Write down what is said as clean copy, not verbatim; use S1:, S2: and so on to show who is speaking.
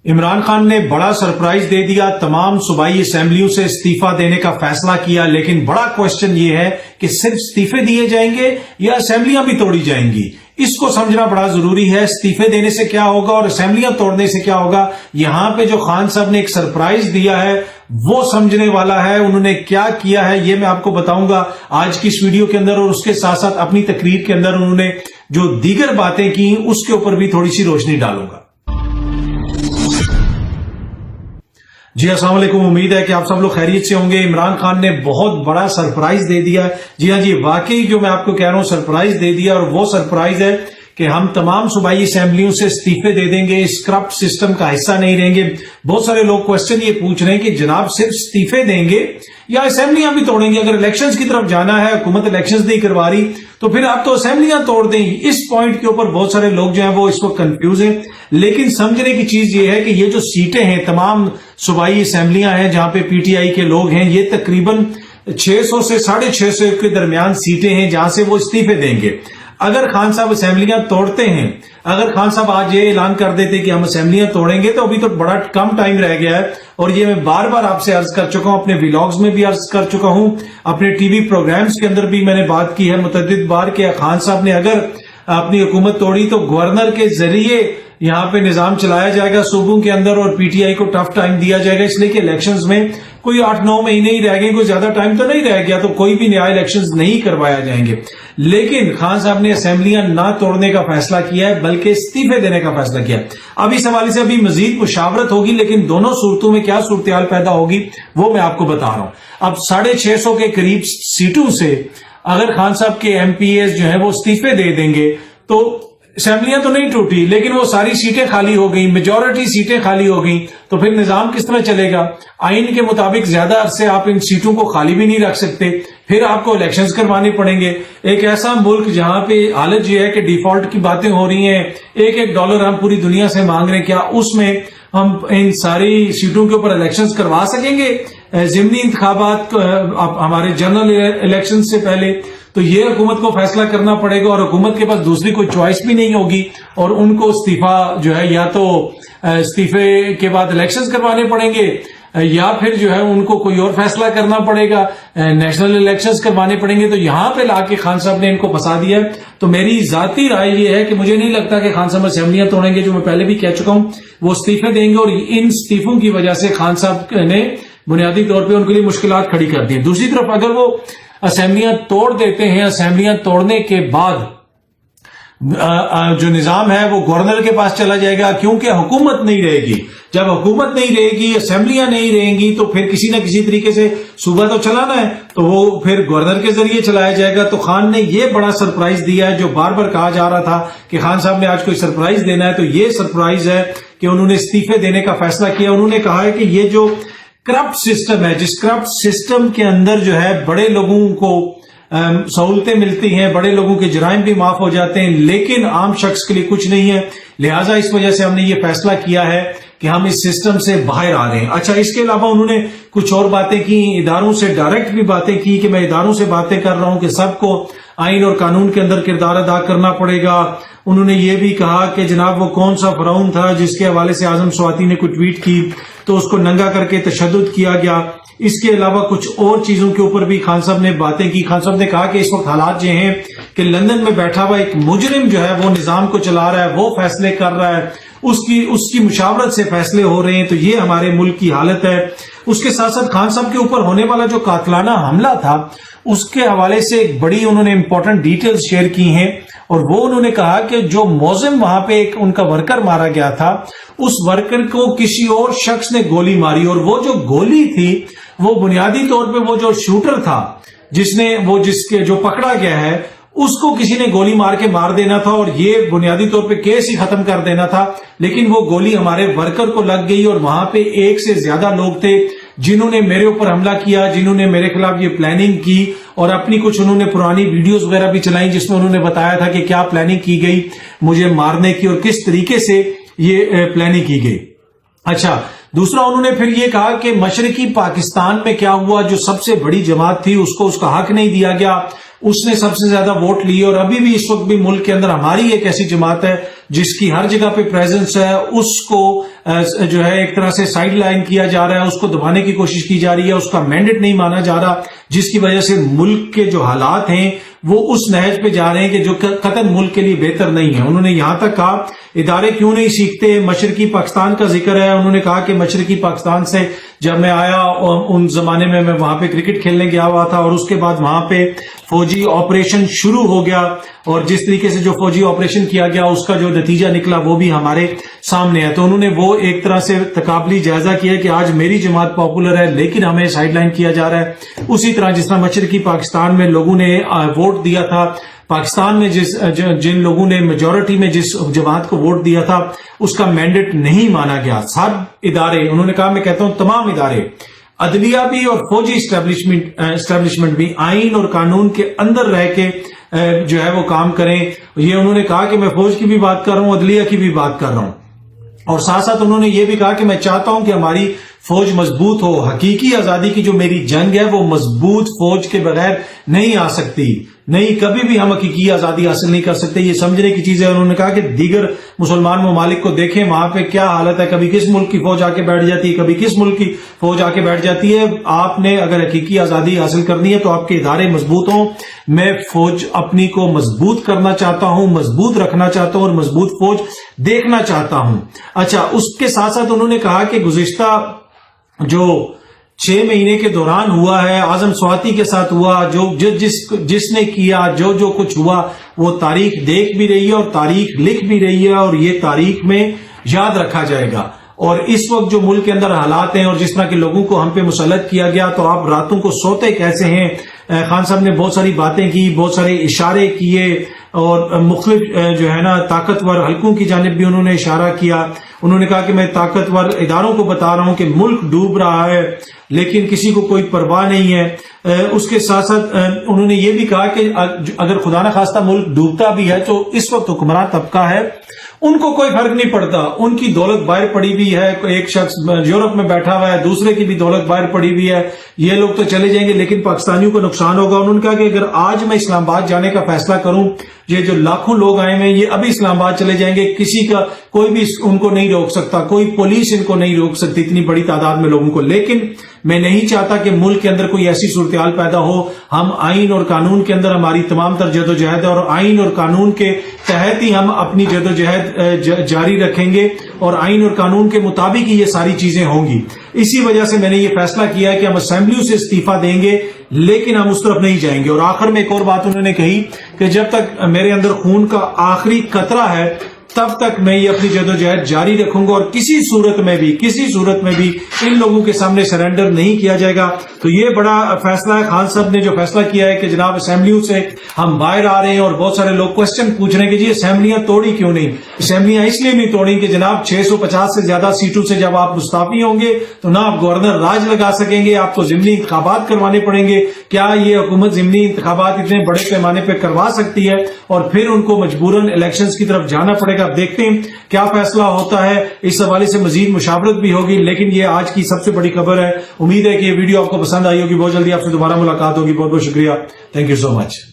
S1: इमरान खान ने बड़ा सरप्राइज दे दिया, तमाम सूबाई असेंबलियों से इस्तीफा देने का फैसला किया। लेकिन बड़ा क्वेश्चन ये है कि सिर्फ इस्तीफे दिए जाएंगे या असेंबलियां भी तोड़ी जाएंगी, इसको समझना बड़ा जरूरी है। इस्तीफे देने से क्या होगा और असेंबलियां तोड़ने से क्या होगा। यहां पे जो खान साहब ने एक सरप्राइज दिया है वो समझने वाला है। उन्होंने क्या किया है ये मैं आपको बताऊंगा आज की इस वीडियो के अंदर, और उसके साथ साथ अपनी तकरीर के अंदर उन्होंने जो दीगर बातें की उसके ऊपर भी थोड़ी सी रोशनी डालूंगा। जी अस्सलाम वालेकुम, उम्मीद है कि आप सब लोग खैरियत से होंगे। इमरान खान ने बहुत बड़ा सरप्राइज दे दिया है। जी हाँ जी, वाकई जो मैं आपको कह रहा हूं सरप्राइज दे दिया, और वो सरप्राइज है कि हम तमाम सूबाई असेंबलियों से इस्तीफे दे देंगे, स्क्रब सिस्टम का हिस्सा नहीं रहेंगे। बहुत सारे लोग क्वेश्चन ये पूछ रहे हैं कि जनाब सिर्फ इस्तीफे देंगे या असेंबलियां भी तोड़ेंगे। अगर इलेक्शंस की तरफ जाना है, हुकूमत इलेक्शंस नहीं करवा रही, तो फिर आप तो असेंबलियां तोड़ दें। इस पॉइंट के ऊपर बहुत सारे लोग जो हैं वो इस वक्त कंफ्यूज हैं। लेकिन समझने की चीज ये है कि ये जो सीटें हैं, तमाम सूबाई असेंबलियां हैं जहां पे पीटीआई के लोग हैं, ये तकरीबन 600 से 650 के दरमियान सीटें हैं जहां से वो इस्तीफे देंगे। अगर खान साहब असेंबलियां तोड़ते हैं, अगर खान साहब आज ये ऐलान कर देते कि हम असेंबलियां तोड़ेंगे, तो अभी तो बड़ा कम टाइम रह गया है। और ये मैं बार बार आपसे अर्ज कर चुका हूं, अपने व्लॉग्स में भी अर्ज कर चुका हूं, अपने टीवी प्रोग्राम्स के अंदर भी मैंने बात की है मुतअद्दिद बार कि खान साहब ने अगर अपनी हुकूमत तोड़ी तो गवर्नर के जरिए यहां पे निजाम चलाया जाएगा सूबों के अंदर, और पीटीआई को टफ टाइम दिया जाएगा। इसलिए कि इलेक्शंस में कोई 8-9 महीने ही रह गए, कोई ज्यादा टाइम तो नहीं रह गया, तो कोई भी नया इलेक्शंस नहीं करवाया जाएंगे। लेकिन खान साहब ने असेंबलियां ना तोड़ने का फैसला किया है, बल्कि इस्तीफे देने का फैसला किया। अब इस हवाले से अभी मजीद मुशावरत होगी, लेकिन दोनों सूरतों में क्या सूरत पैदा होगी वो मैं आपको बता रहा हूं। अब 650 के करीब सीटों से अगर खान साहब के एमपीएस जो है वो इस्तीफे दे देंगे, तो असेंबलियां तो नहीं टूटी, लेकिन वो सारी सीटें खाली हो गई, मेजॉरिटी सीटें खाली हो गई, तो फिर निजाम किस तरह चलेगा। आइन के मुताबिक ज्यादा अरसे आप इन सीटों को खाली भी नहीं रख सकते, फिर आपको इलेक्शंस करवाने पड़ेंगे। एक ऐसा मुल्क जहां पे हालत ये है कि डिफॉल्ट की बातें हो रही हैं, एक $1 हम पूरी दुनिया से मांग रहे हैं, क्या उसमें हम इन सारी सीटों के ऊपर इलेक्शंस करवा सकेंगे ज़िमनी इंतखाबात हमारे जनरल इलेक्शन से पहले? तो ये हुकूमत को फैसला करना पड़ेगा, और हुकूमत के पास दूसरी कोई चॉइस भी नहीं होगी, और उनको इस्तीफा जो है या तो इस्तीफे के बाद इलेक्शंस करवाने पड़ेंगे, या फिर जो है उनको कोई और फैसला करना पड़ेगा, नेशनल इलेक्शंस करवाने पड़ेंगे। तो यहां पे लाके खान साहब ने इनको फंसा दिया है। तो मेरी जाती राय ये है कि मुझे नहीं लगता कि खान साहब असेंबलियां तोड़ेंगे, जो मैं पहले भी कह चुका हूं, वो इस्तीफे देंगे, और इन इस्तीफों की वजह से खान साहब ने बुनियादी तौर पर उनके लिए मुश्किलात खड़ी कर दी। दूसरी तरफ अगर वो असेंबलियां तोड़ देते हैं, असेंबलियां तोड़ने के बाद जो निजाम है वो गवर्नर के पास चला जाएगा, क्योंकि हुकूमत नहीं रहेगी। जब हुकूमत नहीं रहेगी, असेंबलियां नहीं रहेंगी, तो फिर किसी न किसी तरीके से सूबा तो चलाना है, तो वो फिर गवर्नर के जरिए चलाया जाएगा। तो खान ने ये बड़ा सरप्राइज दिया है, जो बार बार कहा जा रहा था कि खान साहब ने आज कोई सरप्राइज देना है, तो ये सरप्राइज है कि उन्होंने इस्तीफे देने का फैसला किया। उन्होंने कहा है कि ये जो करप्ट सिस्टम है, जिस करप्ट सिस्टम के अंदर जो है बड़े लोगों को सहूलतें मिलती हैं, बड़े लोगों के जराइम भी माफ हो जाते हैं, लेकिन आम शख्स के लिए कुछ नहीं है। लिहाजा इस वजह से हमने ये फैसला किया है कि हम इस सिस्टम से बाहर आ रहे हैं। अच्छा, इसके अलावा उन्होंने कुछ और बातें की, इदारों से डायरेक्ट भी बातें की कि मैं इदारों से बातें कर रहा हूं कि सबको आइन और कानून के अंदर किरदार अदा करना पड़ेगा। उन्होंने ये भी कहा कि जनाब वो कौन सा फिरौन था जिसके हवाले से आजम स्वाति ने कोई ट्वीट की तो उसको नंगा करके तशद्दुद किया गया। इसके अलावा कुछ और चीजों के ऊपर भी खान साहब ने बातें की। खान साहब ने कहा कि इस वक्त हालात ये हैं कि लंदन में बैठा हुआ एक मुजरिम जो है वो निजाम को चला रहा है, वो फैसले कर रहा है, उसकी मुशावरत से फैसले हो रहे हैं। तो ये हमारे मुल्क की हालत है। उसके साथ साथ खान साहब के ऊपर होने वाला जो कातलाना हमला था उसके हवाले से एक बड़ी उन्होंने इंपॉर्टेंट डिटेल्स शेयर की हैं, और वो उन्होंने कहा कि जो मौजिम वहां पे एक उनका वर्कर मारा गया था, उस वर्कर को किसी और शख्स ने गोली मारी, और वो जो गोली थी वो बुनियादी तौर पे वो जो शूटर था जिसके जो पकड़ा गया है उसको किसी ने गोली मार के मार देना था, और ये बुनियादी तौर पे केस ही खत्म कर देना था। लेकिन वो गोली हमारे वर्कर को लग गई, और वहां पे एक से ज्यादा लोग थे जिन्होंने मेरे ऊपर हमला किया, जिन्होंने मेरे खिलाफ ये प्लानिंग की, और अपनी कुछ उन्होंने पुरानी वीडियोस वगैरह भी चलाई जिसमें उन्होंने बताया था कि क्या प्लानिंग की गई मुझे मारने की और किस तरीके से ये प्लानिंग की गई। अच्छा, दूसरा उन्होंने फिर ये कहा कि मशरकी पाकिस्तान में क्या हुआ, जो सबसे बड़ी जमात थी उसको उसका हक नहीं दिया गया, اس نے سب سے زیادہ ووٹ لیے اور ابھی بھی اس وقت بھی ملک کے اندر ہماری ایک ایسی جماعت ہے جس کی ہر جگہ پہ پریزنس ہے، اس کو جو ہے ایک طرح سے سائیڈ لائن کیا جا رہا ہے، اس کو دبانے کی کوشش کی جا رہی ہے، اس کا مینڈیٹ نہیں مانا جا رہا، جس کی وجہ سے ملک کے جو حالات ہیں وہ اس نہج پہ جا رہے ہیں کہ جو قطعاً ملک کے لیے بہتر نہیں ہے۔ انہوں نے یہاں تک کہا ادارے کیوں نہیں سیکھتے، مشرقی پاکستان کا ذکر ہے، انہوں نے کہا کہ مشرقی پاکستان سے جب میں آیا ان زمانے میں وہاں پہ کرکٹ کھیلنے گیا ہوا تھا اور اس کے بعد وہاں پہ فوجی آپریشن شروع ہو گیا اور جس طریقے سے جو فوجی آپریشن کیا گیا اس کا جو نتیجہ نکلا وہ بھی ہمارے سامنے ہے۔ تو انہوں نے وہ ایک طرح سے تقابلی جائزہ کیا کہ آج میری جماعت پاپولر ہے لیکن ہمیں سائیڈ لائن کیا جا رہا ہے۔ اسی طرح جس طرح مشرقی پاکستان میں لوگوں نے ووٹ دیا تھا، پاکستان میں جن لوگوں نے میجورٹی میں جس جماعت کو ووٹ دیا تھا اس کا مینڈیٹ نہیں مانا گیا۔ سب ادارے، انہوں نے کہا، میں کہتا ہوں تمام ادارے، عدلیہ بھی اور فوجی اسٹیبلشمنٹ بھی آئین اور قانون کے اندر رہ کے جو ہے وہ کام کریں۔ یہ انہوں نے کہا کہ میں فوج کی بھی بات کر رہا ہوں، عدلیہ کی بھی بات کر رہا ہوں، اور ساتھ ساتھ انہوں نے یہ بھی کہا کہ میں چاہتا ہوں کہ ہماری فوج مضبوط ہو۔ حقیقی آزادی کی جو میری جنگ ہے وہ مضبوط فوج کے بغیر نہیں آ سکتی، نہیں، کبھی بھی ہم حقیقی آزادی حاصل نہیں کر سکتے، یہ سمجھنے کی چیز ہے۔ انہوں نے کہا کہ دیگر مسلمان ممالک کو دیکھیں وہاں پہ کیا حالت ہے، کبھی کس ملک کی فوج آ کے بیٹھ جاتی ہے، کبھی کس ملک کی فوج آ کے بیٹھ جاتی ہے۔ آپ نے اگر حقیقی آزادی حاصل کرنی ہے تو آپ کے ادارے مضبوط ہوں۔ میں فوج اپنی کو مضبوط کرنا چاہتا ہوں، مضبوط رکھنا چاہتا ہوں اور مضبوط فوج دیکھنا چاہتا ہوں۔ اچھا، اس کے ساتھ ساتھ انہوں نے کہا کہ گزشتہ جو 6 مہینے کے دوران ہوا ہے، اعظم سواتی کے ساتھ ہوا، جو جس نے کیا جو کچھ ہوا وہ تاریخ دیکھ بھی رہی ہے اور تاریخ لکھ بھی رہی ہے اور یہ تاریخ میں یاد رکھا جائے گا۔ اور اس وقت جو ملک کے اندر حالات ہیں اور جس طرح کے لوگوں کو ہم پہ مسلط کیا گیا، تو آپ راتوں کو سوتے کیسے ہیں؟ خان صاحب نے بہت ساری باتیں کی، بہت سارے اشارے کیے اور مختلف جو ہے نا طاقتور حلقوں کی جانب بھی انہوں نے اشارہ کیا۔ انہوں نے کہا کہ میں طاقتور اداروں کو بتا رہا ہوں کہ ملک ڈوب رہا ہے لیکن کسی کو کوئی پرواہ نہیں ہے۔ اس کے ساتھ ساتھ انہوں نے یہ بھی کہا کہ اگر خدا نخواستہ ملک ڈوبتا بھی ہے تو اس وقت حکمران طبقہ ہے، ان کو کوئی فرق نہیں پڑتا، ان کی دولت باہر پڑی ہوئی ہے، ایک شخص یورپ میں بیٹھا ہوا ہے، دوسرے کی بھی دولت باہر پڑی ہوئی ہے، یہ لوگ تو چلے جائیں گے لیکن پاکستانیوں کو نقصان ہوگا۔ انہوں نے کہا کہ اگر آج میں اسلام آباد جانے کا فیصلہ کروں، یہ جو لاکھوں لوگ آئے ہیں یہ ابھی اسلام آباد چلے جائیں گے، کسی کا کوئی بھی ان کو نہیں روک سکتا، کوئی پولیس ان کو نہیں روک سکتی اتنی بڑی تعداد میں لوگوں کو۔ لیکن میں نہیں چاہتا کہ ملک کے اندر کوئی ایسی صورتحال پیدا ہو۔ ہم آئین اور قانون کے اندر ہماری تمام تر جدوجہد ہے اور آئین اور قانون کے تحت ہی ہم اپنی جدوجہد جاری رکھیں گے اور آئین اور قانون کے مطابق ہی یہ ساری چیزیں ہوں گی۔ اسی وجہ سے میں نے یہ فیصلہ کیا ہے کہ ہم اسمبلیوں سے استعفیٰ دیں گے لیکن ہم اس طرف نہیں جائیں گے۔ اور آخر میں ایک اور بات انہوں نے کہی کہ جب تک میرے اندر خون کا آخری قطرہ ہے تب تک میں یہ اپنی جدوجہد جاری رکھوں گا اور کسی صورت میں بھی ان لوگوں کے سامنے سرنڈر نہیں کیا جائے گا۔ تو یہ بڑا فیصلہ ہے، خان صاحب نے جو فیصلہ کیا ہے کہ جناب اسمبلیوں سے ہم باہر آ رہے ہیں، اور بہت سارے لوگ کوشچن پوچھ رہے ہیں کہ جی اسمبلیاں توڑی کیوں نہیں؟ اسمبلیاں اس لیے نہیں توڑی کہ جناب 650 سے زیادہ سیٹوں سے جب آپ مستعفی ہوں گے تو نہ آپ گورنر راج لگا سکیں گے، آپ کو ضمنی انتخابات کروانے پڑیں گے۔ کیا یہ حکومت ضمنی انتخابات اتنے بڑے پیمانے پہ کروا سکتی ہے؟ اور پھر ان کو مجبوراً الیکشنز کی طرف جانا پڑے گا۔ اب دیکھتے ہیں کیا فیصلہ ہوتا ہے، اس حوالے سے مزید مشاورت بھی ہوگی، لیکن یہ آج کی سب سے بڑی خبر ہے۔ امید ہے کہ یہ ویڈیو آپ کو پسند آئی ہوگی، بہت جلدی آپ سے دوبارہ ملاقات ہوگی۔ بہت بہت شکریہ، تھینک یو سو مچ۔